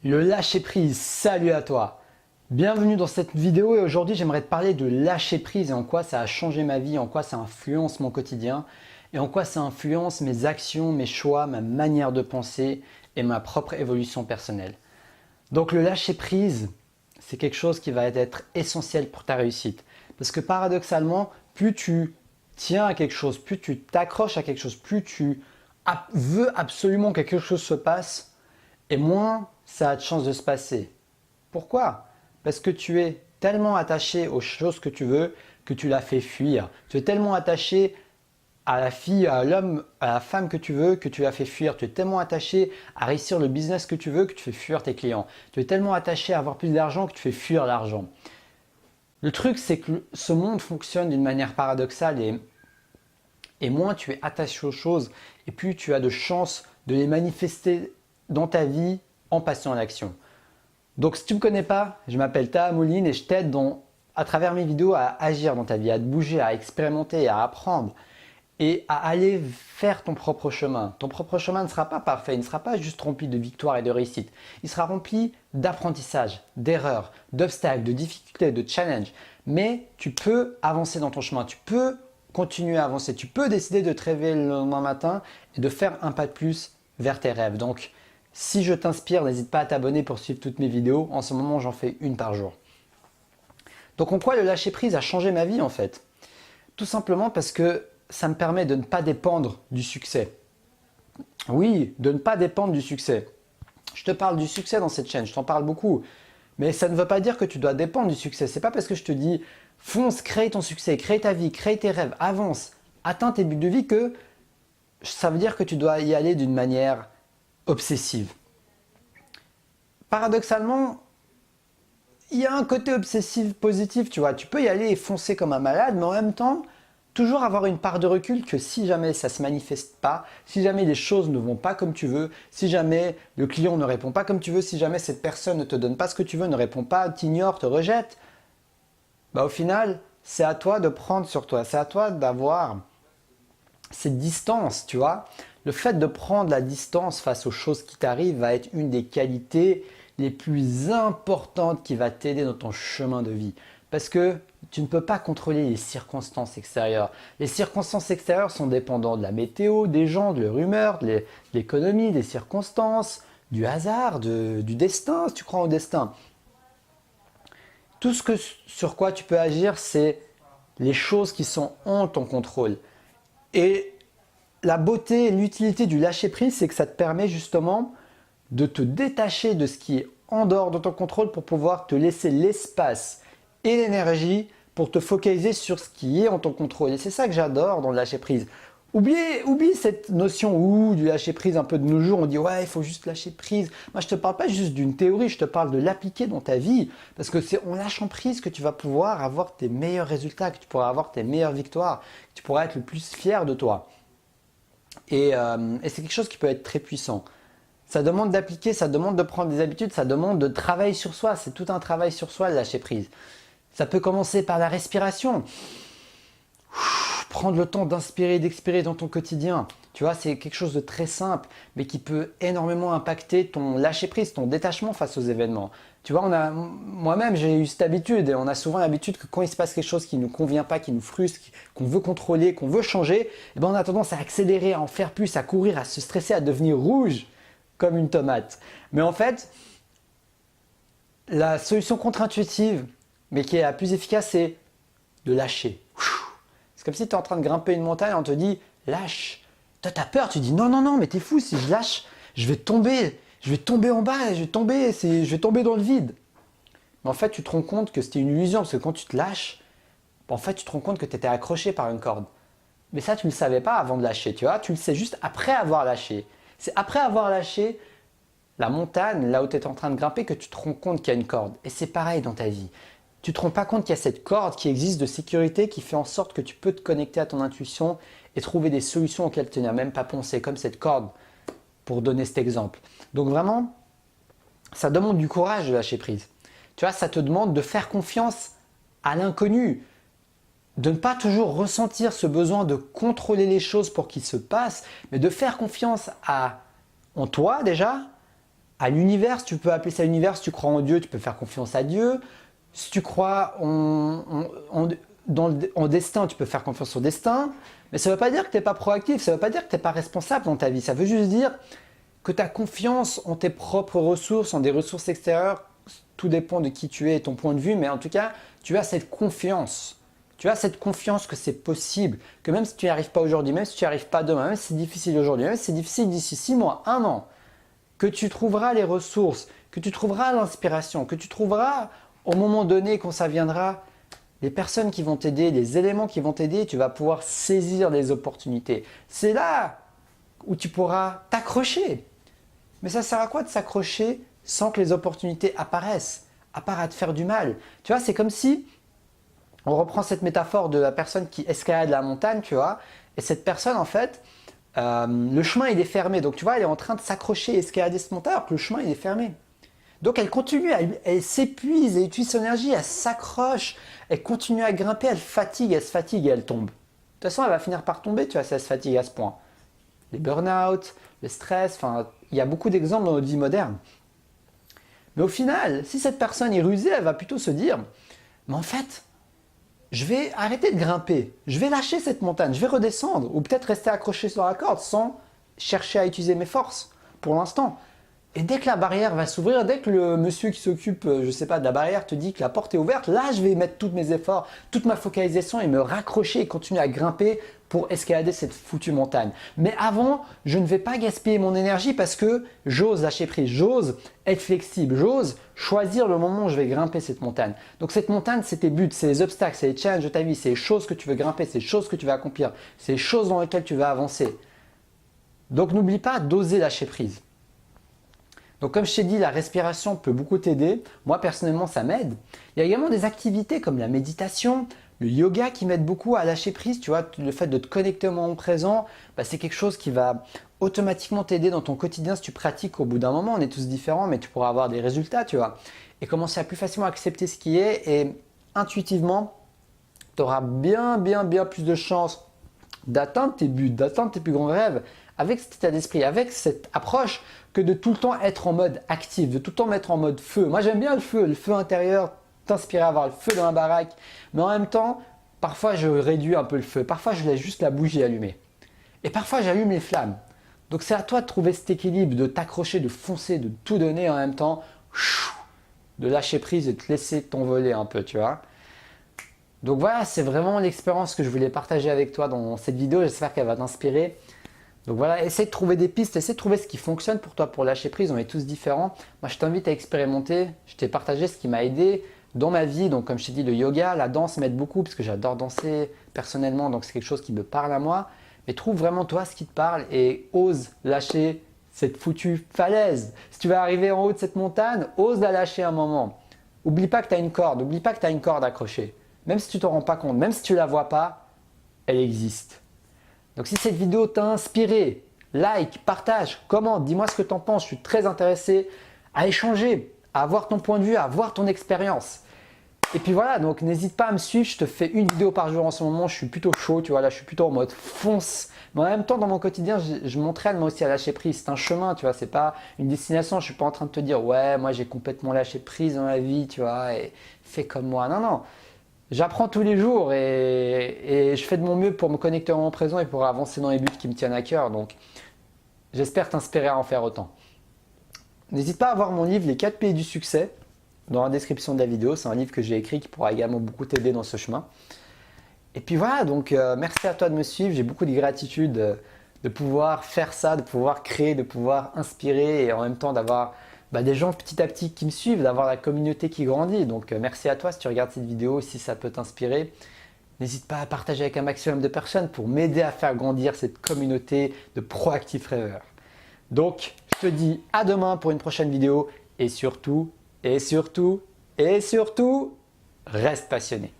Le lâcher prise, salut à toi! Bienvenue dans cette vidéo et aujourd'hui j'aimerais te parler de lâcher prise et en quoi ça a changé ma vie, en quoi ça influence mon quotidien et en quoi ça influence mes actions, mes choix, ma manière de penser et ma propre évolution personnelle. Donc le lâcher prise, c'est quelque chose qui va être essentiel pour ta réussite. Parce que paradoxalement, plus tu tiens à quelque chose, plus tu t'accroches à quelque chose, plus tu veux absolument que quelque chose se passe, et moins ça a de chances de se passer. Pourquoi? Parce que tu es tellement attaché aux choses que tu veux que tu la fais fuir. Tu es tellement attaché à la fille, à l'homme, à la femme que tu veux que tu la fais fuir. Tu es tellement attaché à réussir le business que tu veux que tu fais fuir tes clients. Tu es tellement attaché à avoir plus d'argent que tu fais fuir l'argent. Le truc, c'est que ce monde fonctionne d'une manière paradoxale et moins tu es attaché aux choses et plus tu as de chances de les manifester dans ta vie en passant à l'action. Donc si tu ne me connais pas, je m'appelle Taha Mouline et je t'aide à travers mes vidéos à agir dans ta vie, à te bouger, à expérimenter, à apprendre et à aller faire ton propre chemin. Ton propre chemin ne sera pas parfait, il ne sera pas juste rempli de victoires et de réussites. Il sera rempli d'apprentissage, d'erreurs, d'obstacles, de difficultés, de challenges. Mais tu peux avancer dans ton chemin, tu peux continuer à avancer, tu peux décider de te réveiller le lendemain matin et de faire un pas de plus vers tes rêves. Donc, si je t'inspire, n'hésite pas à t'abonner pour suivre toutes mes vidéos. En ce moment, j'en fais une par jour. Donc en quoi le lâcher prise a changé ma vie en fait? Tout simplement parce que ça me permet de ne pas dépendre du succès. Oui, de ne pas dépendre du succès. Je te parle du succès dans cette chaîne, je t'en parle beaucoup. Mais ça ne veut pas dire que tu dois dépendre du succès. C'est pas parce que je te dis fonce, crée ton succès, crée ta vie, crée tes rêves, avance, atteins tes buts de vie que ça veut dire que tu dois y aller d'une manière obsessive. Paradoxalement, il y a un côté obsessif positif, tu vois. Tu peux y aller et foncer comme un malade, mais en même temps, toujours avoir une part de recul que si jamais ça ne se manifeste pas, si jamais les choses ne vont pas comme tu veux, si jamais le client ne répond pas comme tu veux, si jamais cette personne ne te donne pas ce que tu veux, ne répond pas, t'ignore, te rejette, bah au final, c'est à toi de prendre sur toi, c'est à toi d'avoir cette distance, tu vois. Le fait de prendre la distance face aux choses qui t'arrivent va être une des qualités les plus importantes qui va t'aider dans ton chemin de vie. Parce que tu ne peux pas contrôler les circonstances extérieures. Les circonstances extérieures sont dépendantes de la météo, des gens, de leur humeur, de l'économie, des circonstances, du hasard, du destin, si tu crois au destin. Tout ce sur quoi tu peux agir, c'est les choses qui sont en ton contrôle. Et la beauté et l'utilité du lâcher prise, c'est que ça te permet justement de te détacher de ce qui est en dehors de ton contrôle pour pouvoir te laisser l'espace et l'énergie pour te focaliser sur ce qui est en ton contrôle. Et c'est ça que j'adore dans le lâcher prise. Oublie cette notion du lâcher prise un peu de nos jours. On dit ouais, il faut juste lâcher prise. Moi, je te parle pas juste d'une théorie, je te parle de l'appliquer dans ta vie. Parce que c'est en lâchant prise que tu vas pouvoir avoir tes meilleurs résultats, que tu pourras avoir tes meilleures victoires, que tu pourras être le plus fier de toi. Et c'est quelque chose qui peut être très puissant. Ça demande d'appliquer, ça demande de prendre des habitudes, ça demande de travailler sur soi. C'est tout un travail sur soi, le lâcher prise. Ça peut commencer par la respiration. Prendre le temps d'inspirer et d'expirer dans ton quotidien. Tu vois, c'est quelque chose de très simple, mais qui peut énormément impacter ton lâcher prise, ton détachement face aux événements. Tu vois, moi-même, j'ai eu cette habitude et on a souvent l'habitude que quand il se passe quelque chose qui ne nous convient pas, qui nous frustre, qu'on veut contrôler, qu'on veut changer, eh ben on a tendance à accélérer, à en faire plus, à courir, à se stresser, à devenir rouge comme une tomate. Mais en fait, la solution contre-intuitive, mais qui est la plus efficace, c'est de lâcher. C'est comme si tu es en train de grimper une montagne et on te dit lâche. Toi, tu as peur, tu dis non, non, non, mais t'es fou, si je lâche, je vais tomber en bas, je vais tomber dans le vide. Mais en fait, tu te rends compte que c'était une illusion parce que quand tu te lâches, en fait, tu te rends compte que tu étais accroché par une corde. Mais ça, tu ne le savais pas avant de lâcher, tu vois, tu le sais juste après avoir lâché. C'est après avoir lâché la montagne, là où tu es en train de grimper, que tu te rends compte qu'il y a une corde. Et c'est pareil dans ta vie. Tu ne te rends pas compte qu'il y a cette corde qui existe de sécurité qui fait en sorte que tu peux te connecter à ton intuition et trouver des solutions auxquelles tu n'as même pas pensé, comme cette corde, pour donner cet exemple. Donc vraiment, ça demande du courage de lâcher prise. Tu vois, ça te demande de faire confiance à l'inconnu, de ne pas toujours ressentir ce besoin de contrôler les choses pour qu'ils se passent, mais de faire confiance en toi déjà, à l'univers, tu peux appeler ça l'univers. Si tu crois en Dieu, tu peux faire confiance à Dieu. Si tu crois en destin, tu peux faire confiance au destin. Mais ça ne veut pas dire que tu n'es pas proactif, ça ne veut pas dire que tu n'es pas responsable dans ta vie. Ça veut juste dire que tu as confiance en tes propres ressources, en des ressources extérieures. Tout dépend de qui tu es et ton point de vue, mais en tout cas, tu as cette confiance. Tu as cette confiance que c'est possible, que même si tu n'y arrives pas aujourd'hui, même si tu n'y arrives pas demain, même si c'est difficile aujourd'hui, même si c'est difficile d'ici 6 mois, 1 an, que tu trouveras les ressources, que tu trouveras l'inspiration, que tu trouveras au moment donné, quand ça viendra, les personnes qui vont t'aider, les éléments qui vont t'aider, tu vas pouvoir saisir les opportunités. C'est là où tu pourras t'accrocher. Mais ça sert à quoi de s'accrocher sans que les opportunités apparaissent, à part à te faire du mal? Tu vois, c'est comme si, on reprend cette métaphore de la personne qui escalade la montagne, tu vois, et cette personne, en fait, le chemin il est fermé. Donc tu vois, elle est en train de s'accrocher et escalader ce montagne alors que le chemin il est fermé. Donc elle continue, elle s'épuise, elle utilise son énergie, elle s'accroche, elle continue à grimper, elle se fatigue et elle tombe. De toute façon, elle va finir par tomber, tu vois, si elle se fatigue à ce point. Les burn-out, le stress, enfin, il y a beaucoup d'exemples dans notre vie moderne. Mais au final, si cette personne est rusée, elle va plutôt se dire, mais en fait, je vais arrêter de grimper, je vais lâcher cette montagne, je vais redescendre, ou peut-être rester accroché sur la corde sans chercher à utiliser mes forces pour l'instant. Et dès que la barrière va s'ouvrir, dès que le monsieur qui s'occupe, je sais pas, de la barrière te dit que la porte est ouverte, là je vais mettre tous mes efforts, toute ma focalisation et me raccrocher et continuer à grimper pour escalader cette foutue montagne. Mais avant, je ne vais pas gaspiller mon énergie parce que j'ose lâcher prise, j'ose être flexible, j'ose choisir le moment où je vais grimper cette montagne. Donc cette montagne, c'est tes buts, c'est les obstacles, c'est les challenges de ta vie, c'est les choses que tu veux grimper, c'est les choses que tu veux accomplir, c'est les choses dans lesquelles tu vas avancer. Donc n'oublie pas d'oser lâcher prise. Donc comme je t'ai dit, la respiration peut beaucoup t'aider. Moi personnellement, ça m'aide. Il y a également des activités comme la méditation, le yoga qui m'aident beaucoup à lâcher prise. Tu vois, le fait de te connecter au moment présent, c'est quelque chose qui va automatiquement t'aider dans ton quotidien si tu pratiques au bout d'un moment. On est tous différents, mais tu pourras avoir des résultats, tu vois. Et commencer à plus facilement accepter ce qui est et intuitivement, tu auras bien plus de chances d'atteindre tes buts, d'atteindre tes plus grands rêves avec cet état d'esprit, avec cette approche que de tout le temps être en mode actif, de tout le temps mettre en mode feu. Moi j'aime bien le feu intérieur, t'inspirer à avoir le feu dans la baraque, mais en même temps, parfois je réduis un peu le feu, parfois je laisse juste la bougie allumée et parfois j'allume les flammes. Donc c'est à toi de trouver cet équilibre, de t'accrocher, de foncer, de tout donner en même temps, de lâcher prise et de te laisser t'envoler un peu, tu vois. Donc voilà, c'est vraiment l'expérience que je voulais partager avec toi dans cette vidéo. J'espère qu'elle va t'inspirer. Donc voilà, essaie de trouver des pistes, essaie de trouver ce qui fonctionne pour toi pour lâcher prise. On est tous différents. Moi, je t'invite à expérimenter. Je t'ai partagé ce qui m'a aidé dans ma vie. Donc comme je t'ai dit, le yoga, la danse m'aide beaucoup parce que j'adore danser personnellement. Donc c'est quelque chose qui me parle à moi. Mais trouve vraiment toi ce qui te parle et ose lâcher cette foutue falaise. Si tu vas arriver en haut de cette montagne, ose la lâcher un moment. Oublie pas que tu as une corde, oublie pas que tu as une corde accrochée. Même si tu ne t'en rends pas compte, même si tu ne la vois pas, elle existe. Donc si cette vidéo t'a inspiré, like, partage, commente, dis-moi ce que tu en penses. Je suis très intéressé à échanger, à avoir ton point de vue, à avoir ton expérience. Et puis voilà, donc n'hésite pas à me suivre. Je te fais une vidéo par jour en ce moment. Je suis plutôt chaud, tu vois, là je suis plutôt en mode fonce. Mais en même temps, dans mon quotidien, je m'entraîne moi aussi à lâcher prise. C'est un chemin, tu vois, c'est pas une destination. Je suis pas en train de te dire, ouais, moi j'ai complètement lâché prise dans la vie, tu vois, et fais comme moi. Non, non. J'apprends tous les jours et je fais de mon mieux pour me connecter au moment présent et pour avancer dans les buts qui me tiennent à cœur. Donc, j'espère t'inspirer à en faire autant. N'hésite pas à voir mon livre « Les 4 piliers du succès » dans la description de la vidéo. C'est un livre que j'ai écrit qui pourra également beaucoup t'aider dans ce chemin. Et puis voilà, donc merci à toi de me suivre. J'ai beaucoup de gratitude de pouvoir faire ça, de pouvoir créer, de pouvoir inspirer et en même temps d'avoir des gens petit à petit qui me suivent, d'avoir la communauté qui grandit. Donc merci à toi si tu regardes cette vidéo, si ça peut t'inspirer. N'hésite pas à partager avec un maximum de personnes pour m'aider à faire grandir cette communauté de proactifs rêveurs. Donc je te dis à demain pour une prochaine vidéo et surtout, reste passionné.